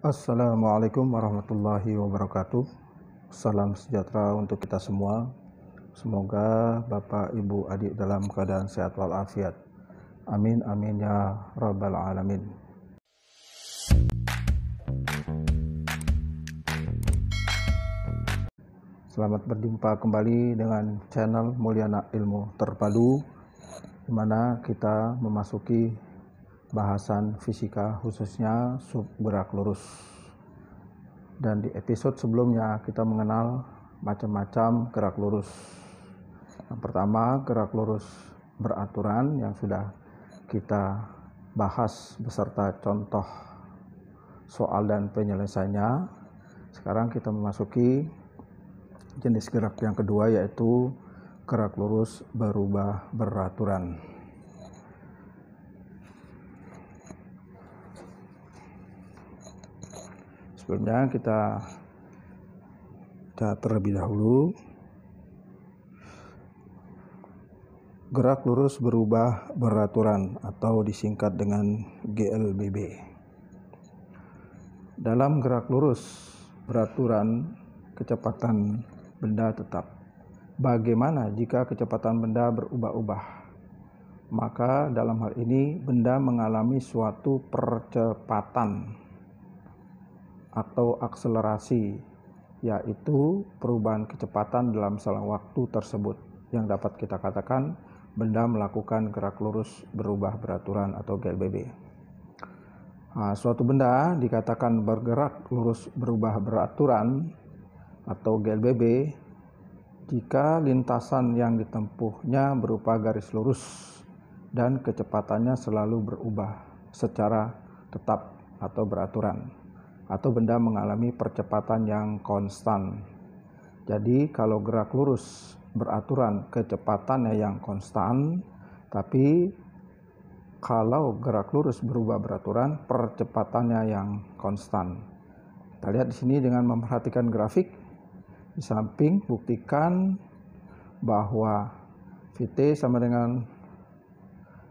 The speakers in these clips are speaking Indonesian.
Assalamualaikum warahmatullahi wabarakatuh. Salam sejahtera untuk kita semua. Semoga Bapak, Ibu, adik dalam keadaan sehat walafiat. Amin amin ya rabbal alamin. Selamat berjumpa kembali dengan channel Mulyana Ilmu Terpadu, di mana kita memasuki bahasan fisika, khususnya sub gerak lurus. Dan di episode sebelumnya kita mengenal macam-macam gerak lurus. Yang pertama, gerak lurus beraturan yang sudah kita bahas beserta contoh soal dan penyelesaiannya. Sekarang kita memasuki jenis gerak yang kedua, yaitu gerak lurus berubah beraturan. Sebelumnya kita terlebih dahulu, gerak lurus berubah beraturan atau disingkat dengan GLBB. Dalam gerak lurus beraturan, kecepatan benda tetap. Bagaimana jika kecepatan benda berubah-ubah? Maka dalam hal ini benda mengalami suatu percepatan atau akselerasi, yaitu perubahan kecepatan dalam selang waktu tersebut, yang dapat kita katakan benda melakukan gerak lurus berubah beraturan atau GLBB. Suatu benda dikatakan bergerak lurus berubah beraturan atau GLBB jika lintasan yang ditempuhnya berupa garis lurus dan kecepatannya selalu berubah secara tetap atau beraturan, atau benda mengalami percepatan yang konstan. Jadi kalau gerak lurus beraturan, kecepatannya yang konstan, tapi kalau gerak lurus berubah beraturan, percepatannya yang konstan. Kita lihat di sini dengan memperhatikan grafik. Di samping buktikan bahwa Vt sama dengan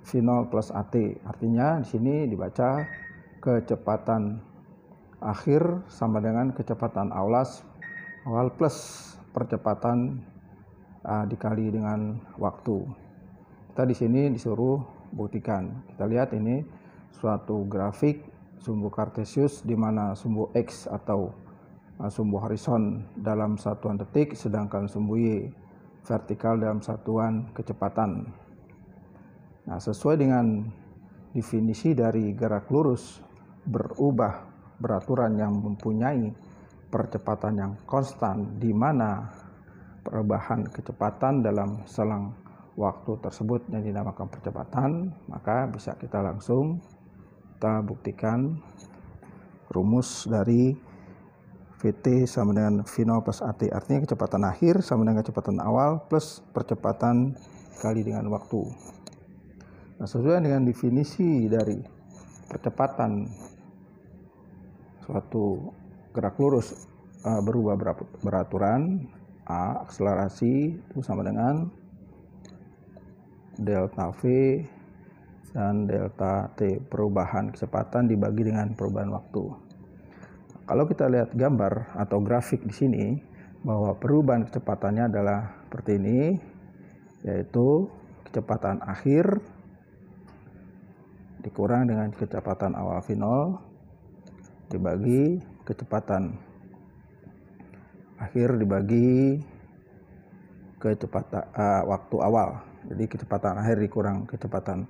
V0 plus At. Artinya di sini dibaca kecepatan akhir sama dengan kecepatan awal plus percepatan dikali dengan waktu. Kita di sini disuruh buktikan. Kita lihat ini suatu grafik sumbu kartesius di mana sumbu X atau sumbu horizon dalam satuan detik, sedangkan sumbu Y vertikal dalam satuan kecepatan. Nah, sesuai dengan definisi dari gerak lurus berubah beraturan yang mempunyai percepatan yang konstan, di mana perubahan kecepatan dalam selang waktu tersebut yang dinamakan percepatan, maka bisa kita langsung buktikan rumus dari Vt sama dengan V0 plus At. Artinya kecepatan akhir sama dengan kecepatan awal plus percepatan kali dengan waktu. Nah, sesuai dengan definisi dari percepatan suatu gerak lurus berubah beraturan, A akselerasi itu sama dengan delta V dan delta T, perubahan kecepatan dibagi dengan perubahan waktu. Kalau kita lihat gambar atau grafik di sini, bahwa perubahan kecepatannya adalah seperti ini, yaitu kecepatan akhir dikurang dengan kecepatan awal V0 dibagi kecepatan akhir dibagi kecepatan waktu awal. Jadi kecepatan akhir dikurang kecepatan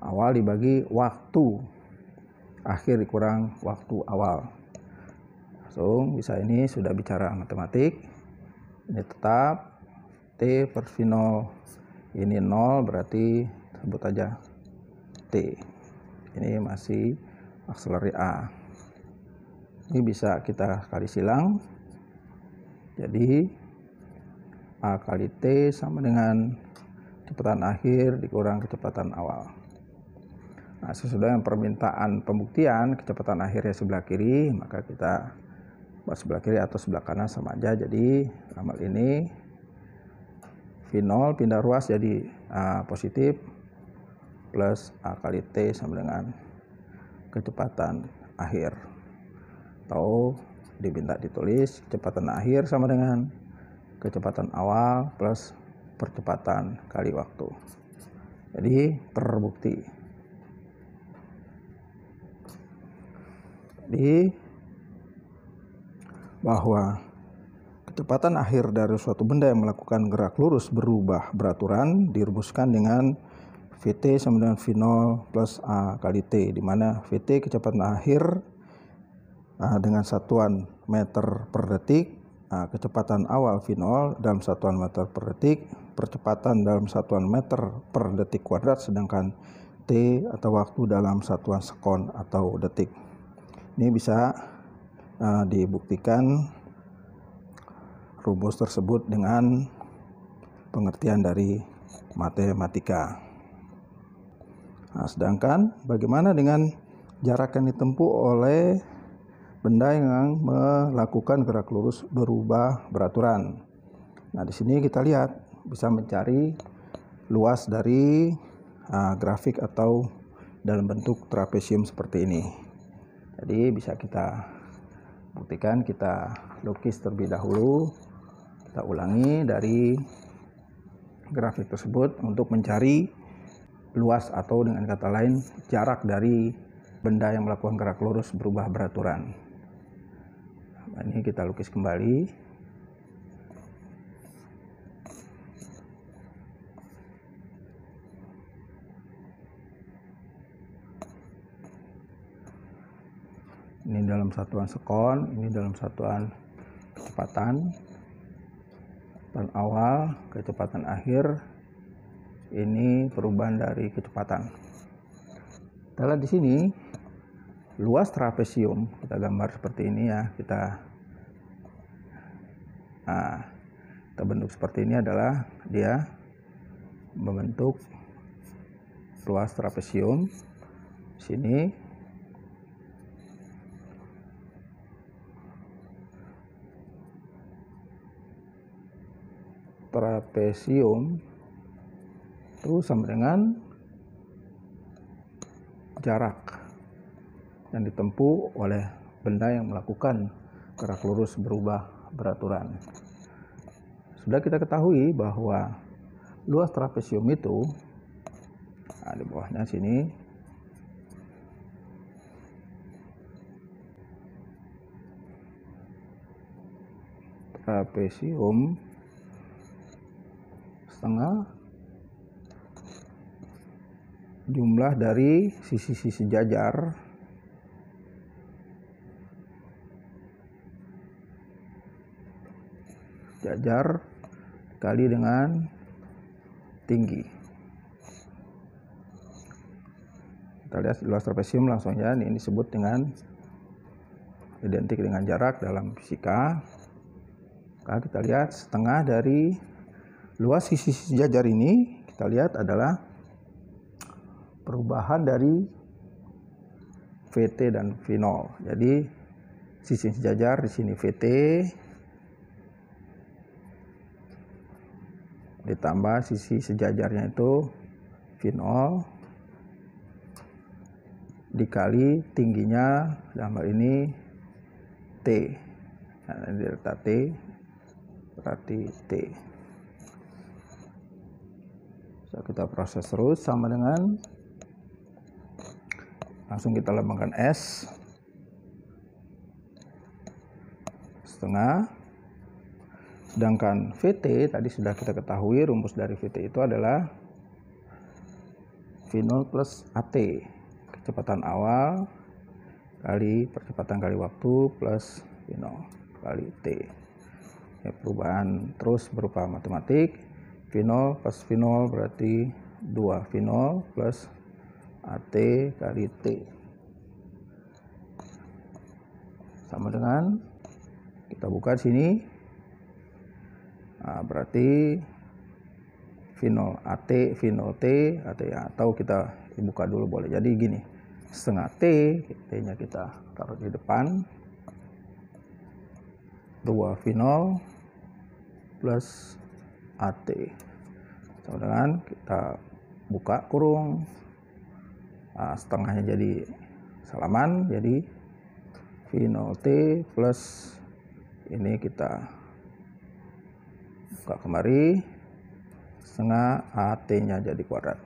awal dibagi waktu akhir dikurang waktu awal. Langsung bisa, ini sudah bicara matematik. Ini tetap T per V0 ini 0, berarti sebut aja T. Ini masih akselerasi A. Ini bisa kita kali silang. Jadi A kali T sama dengan kecepatan akhir dikurang kecepatan awal. Nah, sesuai dengan permintaan pembuktian kecepatan akhirnya sebelah kiri, maka kita buat sebelah kiri atau sebelah kanan sama aja. Jadi dalam hal ini V0 pindah ruas jadi positif plus A kali T sama dengan kecepatan akhir. atau diminta ditulis kecepatan akhir sama dengan kecepatan awal plus percepatan kali waktu. Jadi terbukti. Jadi bahwa kecepatan akhir dari suatu benda yang melakukan gerak lurus berubah beraturan dirumuskan dengan Vt sama dengan V0 plus A kali T, di mana Vt kecepatan akhir dengan satuan meter per detik, kecepatan awal V0 dalam satuan meter per detik, percepatan dalam satuan meter per detik kuadrat, sedangkan T atau waktu dalam satuan sekon atau detik. Ini bisa dibuktikan rumus tersebut dengan pengertian dari matematika. Sedangkan bagaimana dengan jarak yang ditempuh oleh benda yang melakukan gerak lurus berubah beraturan? Nah, di sini kita lihat bisa mencari luas dari grafik atau dalam bentuk trapesium seperti ini. Jadi bisa kita buktikan, kita lukis terlebih dahulu, kita ulangi dari grafik tersebut untuk mencari luas atau dengan kata lain jarak dari benda yang melakukan gerak lurus berubah beraturan. Nah, ini kita lukis kembali. Ini dalam satuan sekon, ini dalam satuan kecepatan. Dan awal, kecepatan akhir, ini perubahan dari kecepatan. Kita lihat di sini luas trapesium, kita gambar seperti ini ya, kita bentuk seperti ini adalah dia membentuk luas trapesium. Sini trapesium itu sama dengan jarak yang ditempuh oleh benda yang melakukan gerak lurus berubah beraturan. Sudah kita ketahui bahwa luas trapesium itu di bawahnya sini trapesium setengah jumlah dari sisi-sisi jajar kali dengan tinggi. Kita lihat luas trapesium langsung ya, ini disebut dengan identik dengan jarak dalam fisika. Maka kita lihat setengah dari luas sisi-sisi jajar ini, kita lihat adalah perubahan dari Vt dan V0. Jadi sisi jajar di sini Vt ditambah sisi sejajarnya itu V0 dikali tingginya dalam hal ini T. Nah, ini delta T berarti T. So, kita proses terus sama dengan langsung kita lambangkan S setengah, sedangkan Vt tadi sudah kita ketahui rumus dari Vt itu adalah V0 plus AT, kecepatan awal kali percepatan kali waktu plus V0 kali T. Ya, perubahan terus berupa matematik. V0 plus V0 berarti 2 V0 plus AT kali T sama dengan, kita buka di sini, berarti V0 AT, V0 T, atau kita buka dulu boleh. Jadi gini, setengah T, T-nya kita taruh di depan, 2 V0 plus AT sama dengan, kita buka kurung, setengahnya jadi salaman, jadi V0T plus ini kita buka kembali setengah AT-nya jadi kuadrat.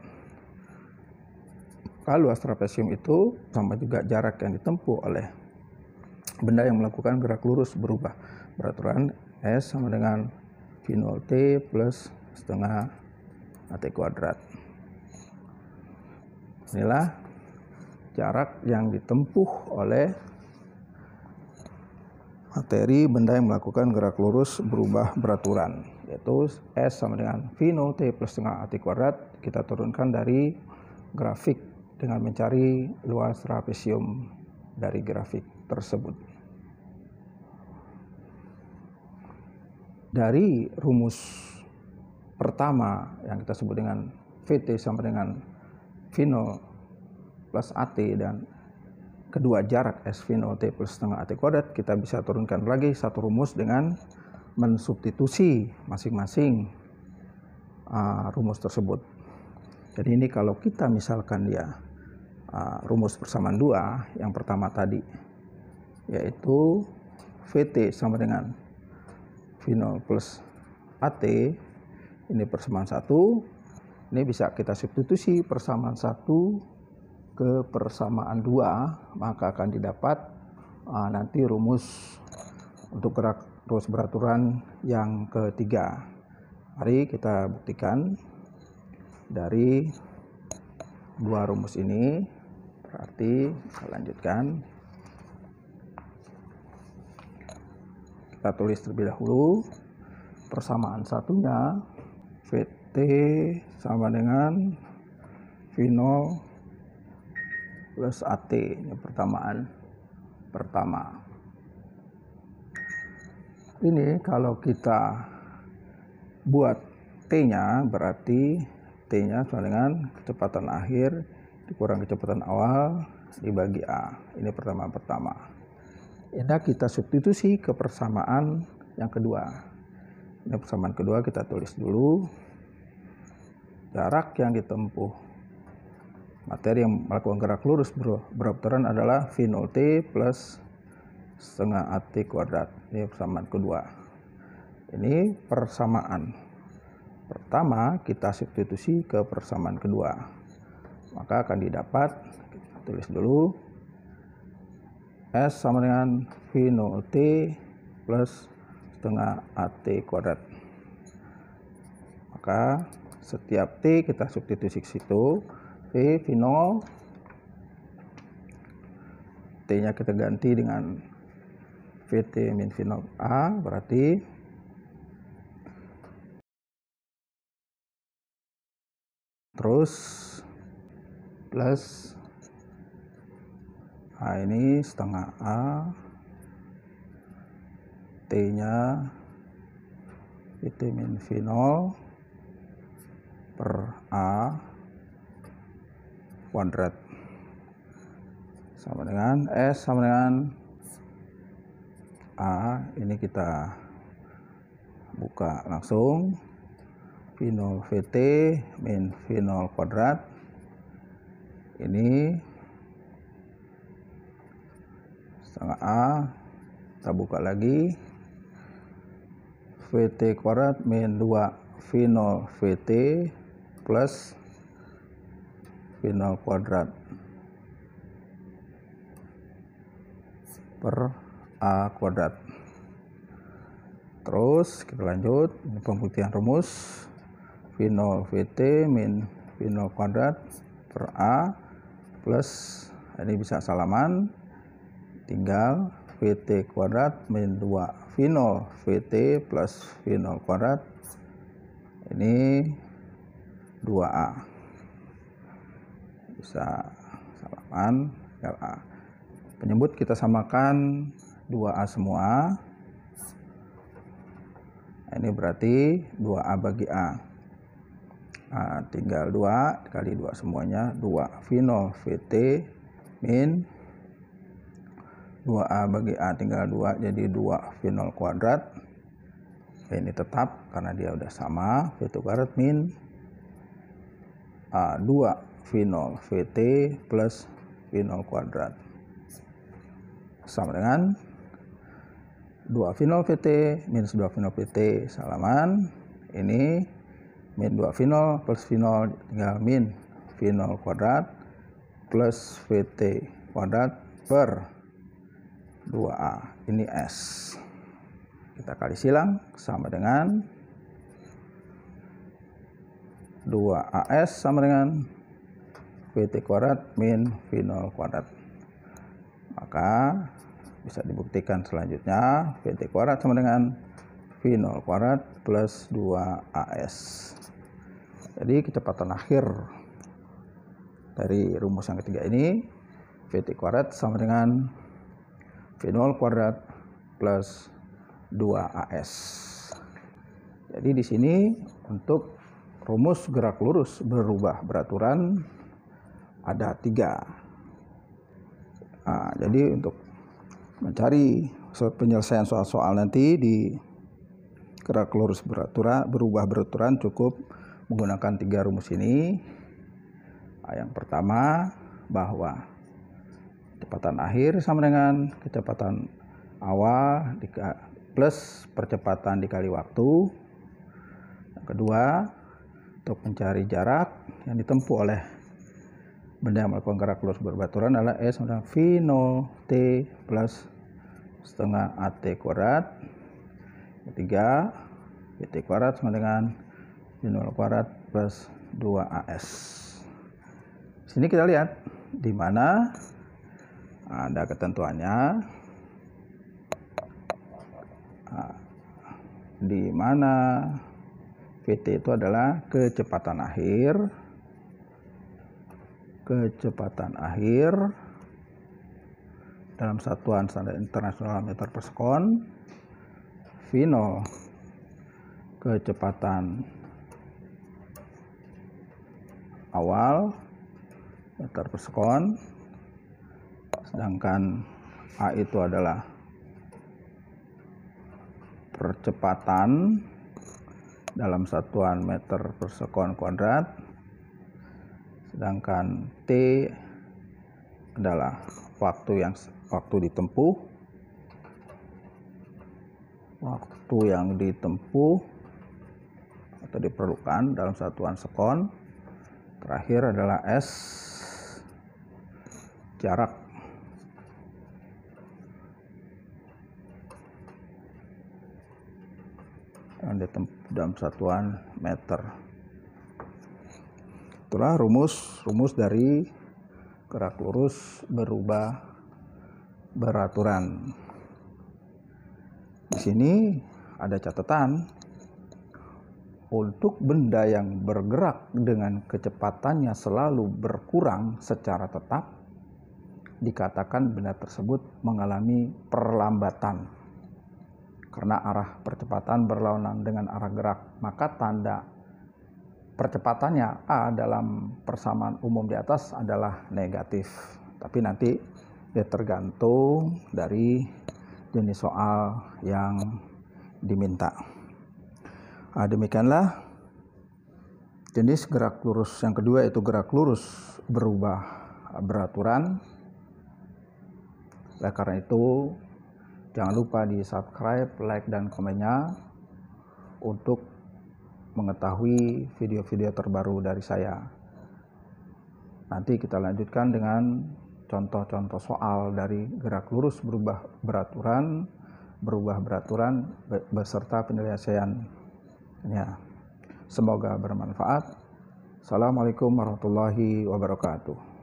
Kalau luas trapesium itu sama juga jarak yang ditempuh oleh benda yang melakukan gerak lurus berubah. Beraturan S sama dengan V0T plus setengah AT kuadrat. Inilah jarak yang ditempuh oleh materi benda yang melakukan gerak lurus berubah beraturan, yaitu S sama dengan V0T plus setengah AT kuadrat. Kita turunkan dari grafik dengan mencari luas trapesium dari grafik tersebut. Dari rumus pertama yang kita sebut dengan VT sama dengan V0 plus AT dan kedua jarak S V0T plus setengah AT kuadrat, kita bisa turunkan lagi satu rumus dengan mensubstitusi masing-masing rumus tersebut. Jadi ini kalau kita misalkan dia rumus persamaan dua yang pertama tadi, yaitu VT sama dengan V0 plus AT, ini persamaan 1, ini bisa kita substitusi persamaan 1 ke persamaan 2, maka akan didapat nanti rumus untuk gerak lurus beraturan yang ketiga. Mari kita buktikan dari dua rumus ini. Berarti kita lanjutkan. Kita tulis terlebih dahulu persamaan satunya, VT sama dengan V0 plus AT, ini persamaan pertama. Ini kalau kita buat T-nya, berarti T-nya sama dengan kecepatan akhir dikurang kecepatan awal dibagi A. Ini pertama. Ini kita substitusi ke persamaan yang kedua. Ini persamaan kedua, kita tulis dulu. Jarak yang ditempuh materi yang melakukan gerak lurus beraturan adalah V0T plus setengah AT kuadrat. Ini persamaan kedua. Ini persamaan pertama, kita substitusi ke persamaan kedua. Maka akan didapat, kita tulis dulu, S sama dengan V0T plus setengah AT kuadrat. Maka setiap T kita substitusi ke situ. V0, T-nya kita ganti dengan VT min V0 A, berarti terus plus A ini setengah A, T-nya VT min V0 per A kuadrat sama dengan S sama dengan A. Ini kita buka langsung, V0 VT min V0 kuadrat. Ini setengah A, kita buka lagi, VT kuadrat min 2 V0 VT plus V0 kuadrat per A kuadrat. Terus kita lanjut, ini pembuktian rumus V0 VT min V0 kuadrat per A plus, ini bisa salaman, tinggal VT kuadrat min 2 V0 VT plus V0 kuadrat, ini 2A. Bisa salaman LA. Penyebut kita samakan 2A semua. Ini berarti 2A bagi A. Tinggal 2 kali 2 semuanya, 2 V0 VT min 2A bagi A, tinggal 2, jadi 2 V0 kuadrat. Ini tetap karena dia udah sama, VT kuadrat min 2 V0 VT plus V0 kuadrat. sama dengan 2 V0 VT minus 2 V0 VT salaman. Ini min 2 V0 plus V0 tinggal min V0 kuadrat plus VT kuadrat per 2A. Ini S. Kita kali silang sama dengan 2AS sama dengan VT kuadrat min V0 kuadrat. Maka bisa dibuktikan selanjutnya VT kuadrat sama dengan V0 kuadrat plus 2AS. Jadi kecepatan akhir dari rumus yang ketiga ini VT kuadrat sama dengan V0 kuadrat plus 2AS. Jadi di sini untuk rumus gerak lurus berubah beraturan ada 3. Nah, jadi untuk mencari penyelesaian soal-soal nanti di gerak lurus berubah beraturan cukup menggunakan 3 rumus ini. Yang pertama, bahwa kecepatan akhir sama dengan kecepatan awal plus percepatan dikali waktu. Yang kedua, untuk mencari jarak yang ditempuh oleh benda yang melakukan gerak lurus berbaturan adalah S sama dengan V0 T plus setengah AT kuadrat. Ketiga, VT kuadrat sama dengan V0 kuadrat plus 2AS. Sini kita lihat di mana ada ketentuannya, di mana VT itu adalah kecepatan akhir dalam satuan standar internasional meter per sekon. V0 kecepatan awal meter per sekon, sedangkan A itu adalah percepatan dalam satuan meter per sekon kuadrat, sedangkan T adalah waktu yang ditempuh atau diperlukan dalam satuan sekon. Terakhir adalah S, jarak yang ditempuh dalam satuan meter. Itulah rumus dari gerak lurus berubah beraturan. Di sini ada catatan, untuk benda yang bergerak dengan kecepatannya selalu berkurang secara tetap, dikatakan benda tersebut mengalami perlambatan. Karena arah percepatan berlawanan dengan arah gerak, maka tanda percepatannya A dalam persamaan umum di atas adalah negatif. Tapi nanti dia tergantung dari jenis soal yang diminta. Demikianlah jenis gerak lurus yang kedua, yaitu gerak lurus berubah beraturan. Oleh karena itu, jangan lupa di subscribe, like, dan komennya untuk mengetahui video-video terbaru dari saya. Nanti kita lanjutkan dengan contoh-contoh soal dari gerak lurus berubah beraturan beserta penyelesaiannya. Semoga bermanfaat. Assalamualaikum warahmatullahi wabarakatuh.